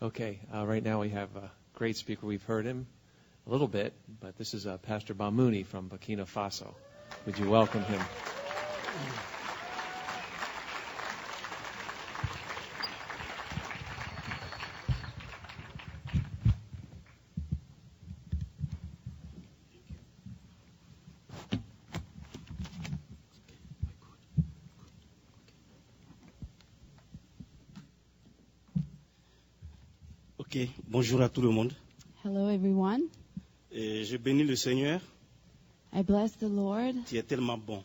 Okay, right now we have a great speaker. We've heard him a little bit, but this is Pastor Bamouni from Burkina Faso. Would you welcome him? Ok, bonjour à tout le monde. Hello, everyone. Et je bénis le Seigneur I bless the Lord, qui est tellement bon.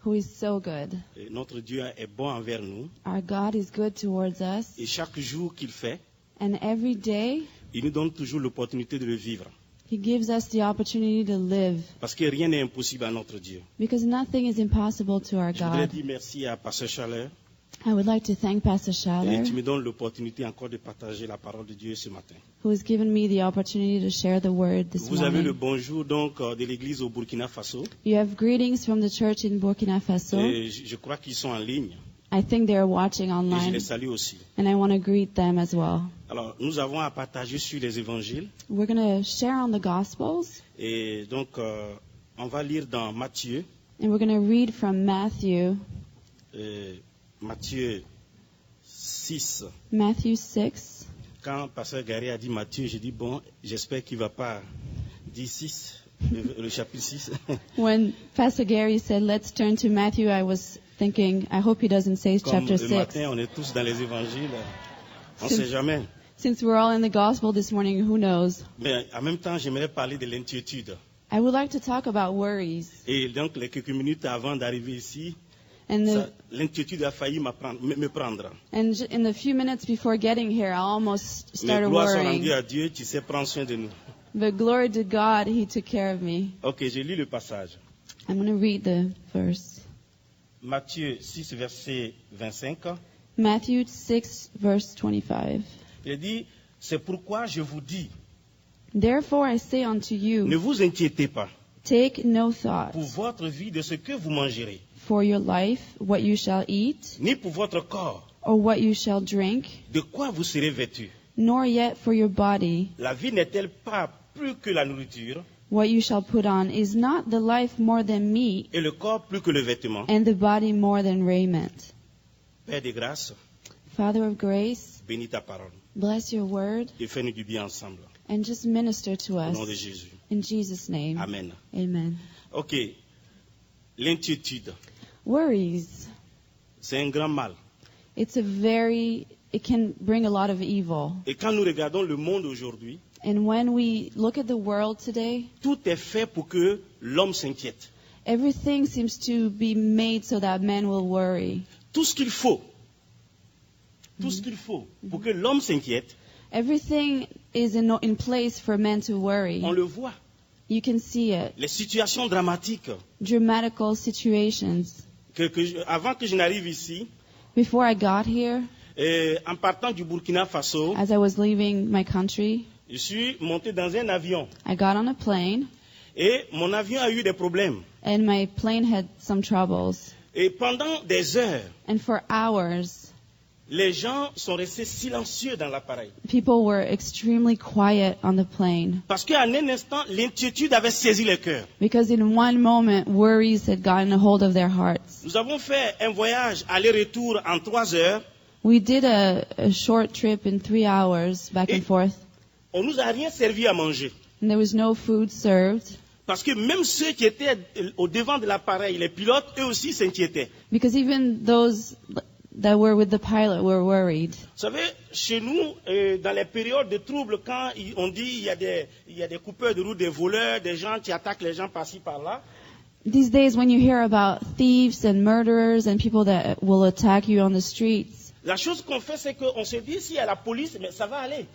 who is so good. Et notre Dieu est bon envers nous. Our God is good towards us, Et chaque jour qu'il fait, and every day il nous donne toujours l'opportunité de le vivre. He gives us the opportunity to live, Parce que rien n'est impossible à notre Dieu. because nothing is impossible to our Je voudrais God. dire merci à Pasteur Chaleur. I would like to thank Pastor Et Schaller, tu me donnes l'opportunité encore de partager la parole de Dieu ce matin. who has given me the opportunity to share the word this Vous avez le morning. bonjour donc de l'église au Burkina Faso. You have greetings from the church in Burkina Faso. Et je crois qu'ils sont en ligne. I think they are watching Et je online, les salue aussi. and I want to greet them as well. Alors, nous avons à partager sur les évangiles. We're going to share on the Gospels, Et donc, on va lire dans Matthieu. and we're going to read from Matthew 6. Matthew 6. Quand Pasteur Gary a dit Matthieu, j'ai dit, bon, j'espère qu'il ne va pas dire 6, le chapitre 6. When Pastor Gary said, let's turn to Matthew, I was thinking, I hope he doesn't say Comme chapter le 6. matin, on est tous dans les évangiles, on ne sait jamais. Since we're all in the gospel this morning, who knows? Mais en même temps, j'aimerais parler de l'inquiétude. I would like to talk about worries. Et donc, les quelques minutes avant d'arriver ici, And l'inquiétude a failli me prendre. in the few minutes before getting here, I almost Mais started gloire soit rendue worrying. à Dieu, tu sais prendre soin de nous. But glory to God, He took care of me. Ok, je lis le passage. I'm going to read the verse. Matthieu 6, verset 25. Matthew 6, verse 25. Il dit, c'est pourquoi je vous dis, Therefore I say unto ne you, vous inquiétez pas take no thought pour votre vie de ce que vous mangerez, for your life, what you shall eat, ni pour votre corps, or what you shall drink, de quoi vous serez vêtus. nor yet for your body, La vie n'est-elle pas plus que la nourriture, what you shall put on. Is not the life more than meat, et le corps plus que le vêtement? and the body more than raiment? Père de grâce, Father of grace, bénis ta parole bless your word, et fais-nous du bien ensemble. and just minister to Au nom de us. Jésus. In Jesus' name, Amen. amen. Ok, l'inquiétude, Worries. c'est un grand mal. It can bring a lot of evil. Et quand nous regardons le monde aujourd'hui, And when we look at the world today, tout est fait pour que l'homme s'inquiète. everything seems to be made so that men will worry. Tout ce qu'il faut pour que l'homme s'inquiète, Everything is in place for men to worry. on le voit. You can see it. Les situations dramatiques. Dramatical situations. Avant que je n'arrive ici, Before I got here, en partant du Burkina Faso, as I was leaving my country, je suis monté dans un avion. I got on a plane, Et mon avion a eu des problèmes. and my plane had some troubles. Et pendant des heures, And for hours, les gens sont restés silencieux dans l'appareil. people were extremely quiet on the plane. Parce qu'en un instant, l'inquiétude avait saisi le cœur. Because in one moment, worries had gotten a hold of their hearts. Nous avons fait un voyage aller-retour en 3 heures. We did a short trip in 3 hours, back and forth, On nous a rien servi à manger. and there was no food served. Parce que même ceux qui étaient au devant de l'appareil, les pilotes, eux aussi s'inquiétaient. Because even those that were with the pilot were worried. Vous savez, chez nous, dans les périodes de troubles, quand on dit il y a des coupeurs de route, des voleurs, des gens qui attaquent les gens par-ci, par-là, These days, when you hear about thieves and murderers and people that will attack you on the streets, la chose qu'on fait, c'est qu'on se dit, s'il y a la police, mais ça va aller.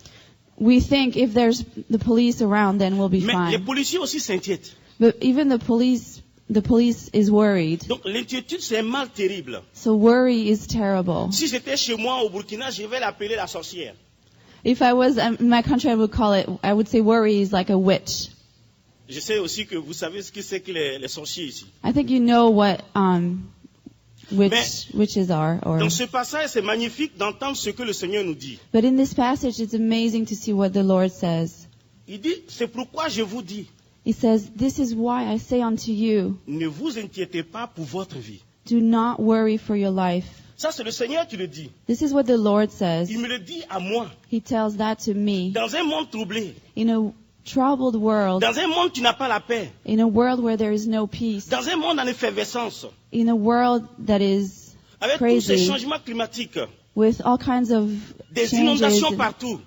we think if there's the police around, then we'll be Mais les fine. policiers aussi s'inquiètent. But even the police is worried. Donc l'inquiétude, c'est un mal terrible. So worry is terrible. Si j'étais chez moi au Burkina, je vais l'appeler la sorcière. If I was in my country, I would say worry is like a witch. Je sais aussi que vous savez ce que c'est que les sorciers ici. I think you know what witches are. Dans ce passage, c'est magnifique d'entendre ce que le Seigneur nous dit. But in this passage, it's amazing to see what the Lord says. Il dit, c'est pourquoi je vous dis, He says, "This is why I say unto you, ne vous inquiétez pas pour votre vie. do not worry for your life." Ça, c'est le Seigneur qui le dit. This is what the Lord says. Il me le dit à moi. He tells that to me. Dans un monde troublé, In a troubled world, dans un monde qui n'a pas la paix, in a world where there is no peace, dans un monde en effervescence, in a world that is avec tous ces crazy, changements climatiques, with all kinds of des changes, inondations partout,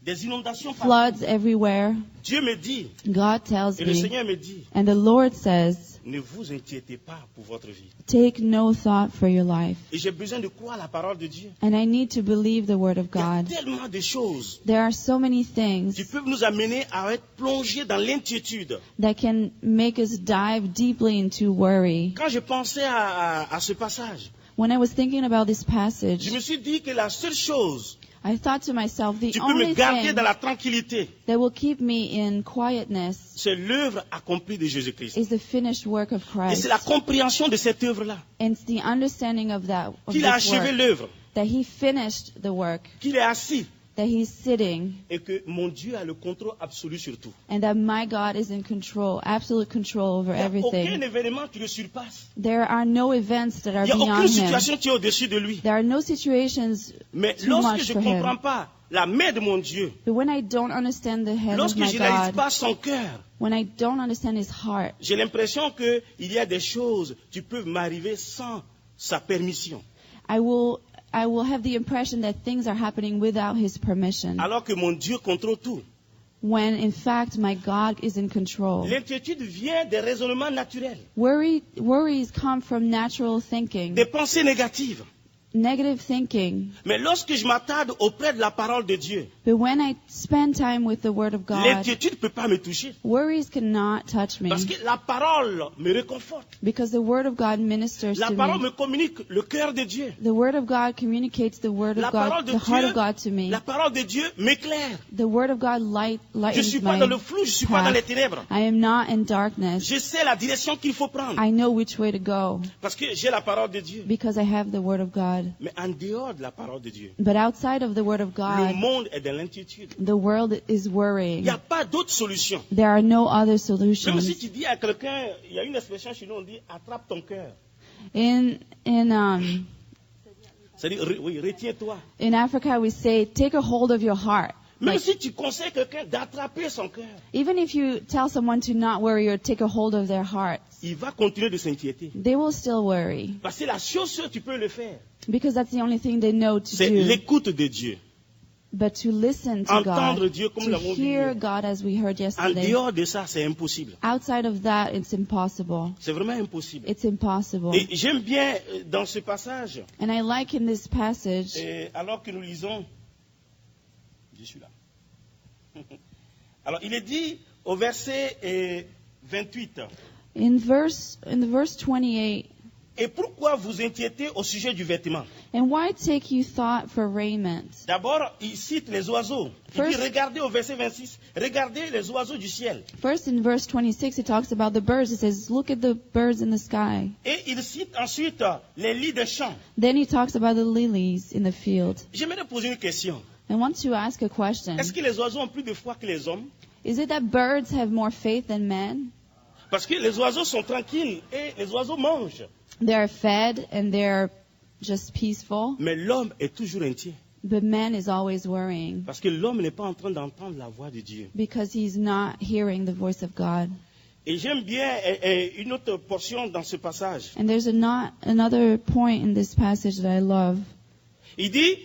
des inondations partout, floods everywhere, Dieu me dit, God tells et le me, Seigneur me dit, and the Lord says, ne vous inquiétez pas pour votre vie. take no thought for your life. Et j'ai besoin de croire la parole de Dieu. And I need to believe the word of Il y a God. tellement de choses There are so many qui things peuvent nous amener à être plongés dans l'inquiétude. that can make us dive deeply into worry. Quand je pensais à ce passage, When I was thinking about this je passage, me suis dit que la seule chose I thought to myself, the qui peut me only garder thing dans la tranquillité, that will keep me in quietness c'est l'œuvre accomplie de Jésus-Christ. is the finished work of Et Christ. c'est la compréhension de cette œuvre-là. And it's the understanding of that, of Qu'il a this achevé work, l'œuvre, that He finished the work, qu'il est assis that He's sitting, et que mon Dieu a le contrôle absolu sur tout. and that my God is in control, absolute control over Il n'y a aucun everything. événement qui le surpasse. There are no events that are Il n'y a aucune beyond Him. situation qui est au-dessus de lui. There are no situations Mais too lorsque much je for ne comprends Him. pas la main de mon Dieu, But when I don't understand the head of lorsque my je n'analyse God, pas son cœur, when I don't understand His heart, j'ai l'impression qu'il y a des choses qui peuvent m'arriver sans sa permission. I will have the impression that things are happening without His permission, Alors que mon Dieu contrôle tout. when in fact my God is in control. L'inquiétude vient des raisonnements naturels, Worries come from natural thinking, des pensées négatives. negative thinking. Mais lorsque je m'attarde auprès de la parole de Dieu, But when I spend time with the Word of God, l'inquiétude ne peut pas me toucher. worries cannot touch me, Parce que la parole me réconforte. because the Word of God ministers La to parole me. me communique le cœur de Dieu. The Word of God communicates the Word La of parole God, de the heart Dieu, of God to me. la parole de Dieu m'éclaire. The Word of God Je ne lightens suis pas my dans le flou, je ne suis pas dans les path. ténèbres. I am not in darkness. Je sais la direction qu'il faut prendre. I know which way to go Parce que j'ai la parole de Dieu. because I have the Word of God. Mais en dehors de la parole de Dieu, But outside of the Word of le God, monde est dans l'inquiétude. the world is Il worrying. n'y a pas d'autre solution. There are no other Même si solutions. tu dis à quelqu'un, il y a une expression chez nous, on dit attrape ton cœur. In C'est-à-dire, oui, retiens-toi. in Africa, we say, take a hold of your heart. Même Like, si tu conseilles quelqu'un d'attraper son cœur, even if you tell someone to not worry or take a hold of their hearts, il va continuer de s'inquiéter. they will still worry Parce que la chose que tu peux le faire, because that's the only thing they know to c'est do. l'écoute de Dieu. But to listen to Entendre God, Dieu comme to l'avons dit hear hier. God as we heard En yesterday, dehors de ça, c'est impossible. outside of that, it's impossible. C'est vraiment impossible. It's impossible. Et j'aime bien dans ce passage, And I like in this passage, alors que nous lisons, je suis là. Alors il est dit au verset 28, in the verse 28, et pourquoi vous inquiétez au sujet du vêtement? and why take you thought for raiment? D'abord, il cite les oiseaux. Il dit, First- regardez au verset 26, regardez les oiseaux du ciel. First, in verse 26, it talks about the birds. It says, look at the birds in the sky. Et il cite ensuite les lits de champs. Then he talks about the lilies in the field. J'aimerais poser une question. I want to ask a question. Est-ce que les oiseaux ont plus de foi que les hommes? Is it that birds have more faith than men? Parce que les oiseaux sont tranquilles et les oiseaux mangent. They're fed and they're just peaceful, Mais l'homme est toujours inquiet. but man is always worrying Parce que l'homme n'est pas en train d'entendre la voix de Dieu. because he's not hearing the voice of God. Et j'aime bien une autre portion dans ce passage. And there's another point in this passage that I love. Il dit,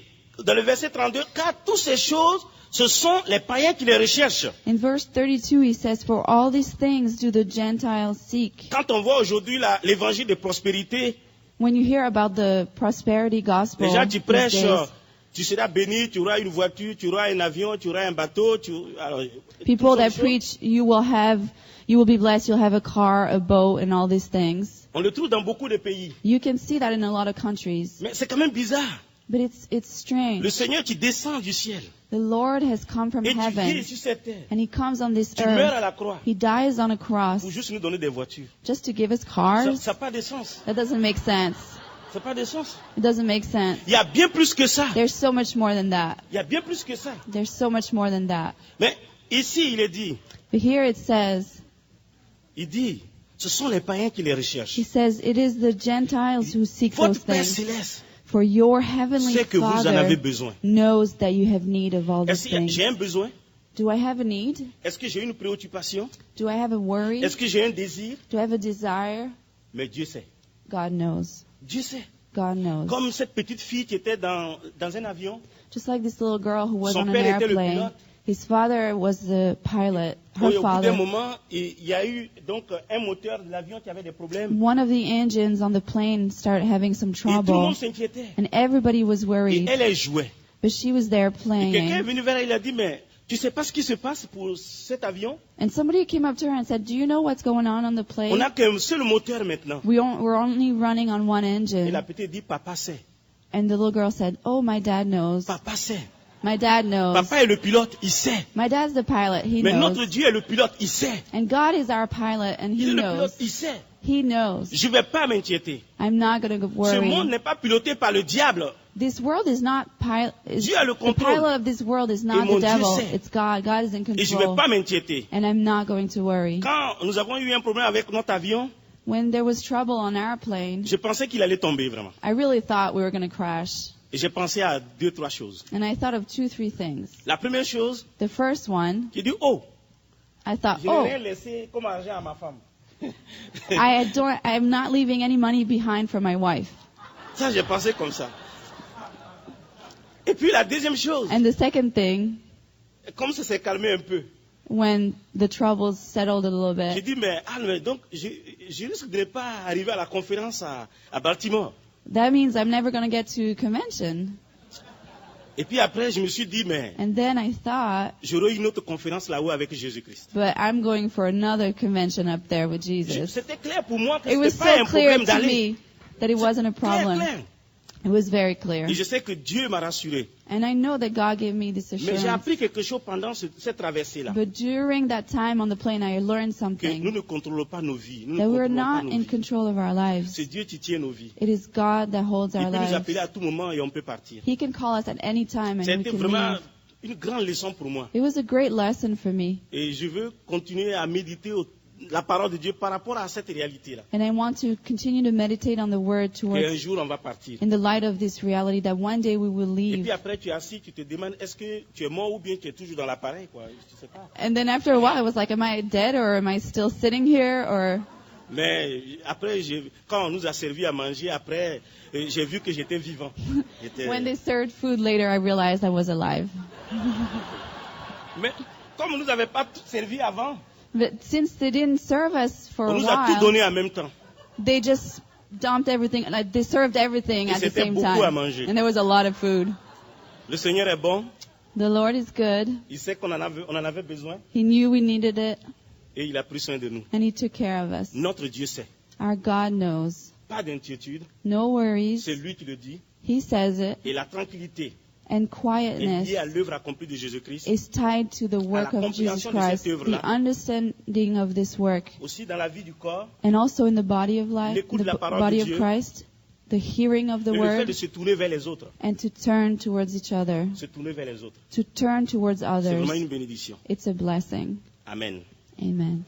dans le verset 32, car toutes ces choses, ce sont les païens qui les recherchent. In verse 32, he says, for all these things do the Gentiles seek. Quand on voit aujourd'hui l'évangile de prospérité, When you hear about the prosperity gospel, les gens qui these prêchent, days, tu seras béni, tu auras une voiture, tu auras un avion, tu auras un bateau. Alors, people toutes that ces choses, preach, you will be blessed, you'll have a car, a boat, and all these things. on le trouve dans beaucoup de pays. You can see that in a lot of countries. Mais c'est quand même bizarre. But it's Le strange. Seigneur qui descend du ciel The Lord has come from et tu heaven vis sur cette terre. and He comes on this Tu meurs à earth. la croix He dies on a cross pour juste nous donner des voitures. just to give us Ça cars. n'a pas de sens. That doesn't make sense. Ça n'a pas de sens. It doesn't make sense. Il y a bien plus que ça. There's so much more than that. Il y a bien plus que ça. There's so much more than that. Mais ici, il est dit, But here it says, ce sont les païens qui les recherchent. He says, it is the Gentiles who seek those Votre Père things. céleste For your heavenly sait que vous en avez Father besoin. knows that you have need of all these Est-ce que things. j'ai un besoin? Do I have a need? Est-ce que j'ai une préoccupation? Do I have a worry? Est-ce que j'ai un désir? Do I have a desire? Mais Dieu sait. God knows. Dieu sait. God knows. Comme cette petite fille qui était dans un avion. Just like this little girl who was Son on an père était le airplane. pilote. His father was the pilot. Et Her au bout d'un father. moment, il y a eu donc un moteur de l'avion qui avait des problèmes. One of the engines on the plane started having some Et tout le trouble. monde s'inquiétait. And everybody was Et worried. elle jouait. But she was there Et quelqu'un est playing. venu vers elle, il a dit, mais tu sais pas ce qui se passe pour cet avion? And somebody came up to her and said, do you know what's going on the On plane? n'a qu'un seul moteur maintenant. We're only running on one Et engine. la petite dit, papa sait. And the little girl said, oh, my dad knows. Papa sait. My dad knows. Papa est le pilote, il sait. My dad's the pilot. He Mais notre knows. Dieu est le pilote, il sait. And God is our pilot, and Il He est le knows. pilote, il sait. He knows. Je ne vais pas m'inquiéter. I'm not going to Ce monde worry. n'est pas piloté par le diable. This world is not Dieu a le the contrôle. pilot of this world is Et not mon the Dieu devil. sait. It's God. God is in Et je ne vais control. pas m'inquiéter. And I'm not going to worry. Quand nous avons eu un problème avec notre avion, When there was trouble on our plane, je pensais qu'il allait tomber vraiment. I really thought we were going to crash. Et j'ai pensé à 2-3 choses. And I thought of 2-3 things. La première chose, The first one, j'ai dit, oh, I thought, je n'ai oh, rien laissé comme argent à ma femme. I'm not leaving any money behind for my wife. Ça, j'ai pensé comme ça. Et puis la deuxième chose, And the second thing, comme ça s'est calmé un peu, when the troubles settled a little j'ai bit, dit, mais Anne, donc je risque de ne pas arriver à la conférence à Baltimore. that means I'm never going to get to convention. Et puis après, je me suis dit, mais And then I thought, j'aurai une autre conférence là-haut avec Jésus-Christ. but I'm going for another convention up there with Jesus. C'était clair pour moi que ce It was n'était pas so un clear problème to d'aller. me that it wasn't a Clair, problem. clair. It was very clear. Et je sais que Dieu m'a rassuré. And I know that God gave me this Mais j'ai assurance. appris quelque chose pendant cette traversée-là. But during that time on the plane, I learned Que nous something. ne contrôlons pas nos vies. Nous ne That we're contrôlons pas not nos in vies. control of our lives. C'est Dieu qui tient nos vies. It is God that holds Il our peut nous lives. appeler à tout moment et on peut partir. He can call us at any time and we C'était can vraiment leave. une grande leçon pour moi. It was a great lesson for me. Et je veux continuer à méditer la parole de Dieu par rapport à cette réalité-là. And I want to continue to meditate on the word Qu'un towards, jour, on va partir. in the light of this reality that one day we will Et puis leave. après, tu es assis, tu te demandes, est-ce que tu es mort ou bien tu es toujours dans l'appareil, quoi. Je sais pas. And then after a while, I was like, am I dead or am I still sitting here? Or Mais après, quand on nous a servi à manger, après, j'ai vu que j'étais vivant. when they served food later, I realized I was alive. Mais comme on nous avait pas tout servi avant, But since they didn't serve us for on a nous a tout while, donné en même temps. they just dumped everything, like they served everything Et at the c'était same beaucoup à time. manger. And there was a lot of food. Le Seigneur est bon. The Lord is good. Il sait qu'on en avait besoin He knew we needed it, et il a pris soin de nous. and He took care of us. Notre Dieu sait. Our God knows. Pas d'inquiétude. No worries. C'est lui qui le dit. He says it. Et la tranquillité And est quietness liée à l'œuvre accomplie de Jésus-Christ. is tied to the work la of Jesus compréhension de Christ, cette œuvre-là. the understanding of this work, Aussi dans la vie du corps, and also in the body of life, L'écoute the de la parole body de of Dieu. Christ, the hearing of the et le fait de word, se tourner vers les autres. and to turn towards each other, Se tourner vers les autres. to turn towards C'est others. vraiment une bénédiction. It's a blessing. Amen. Amen.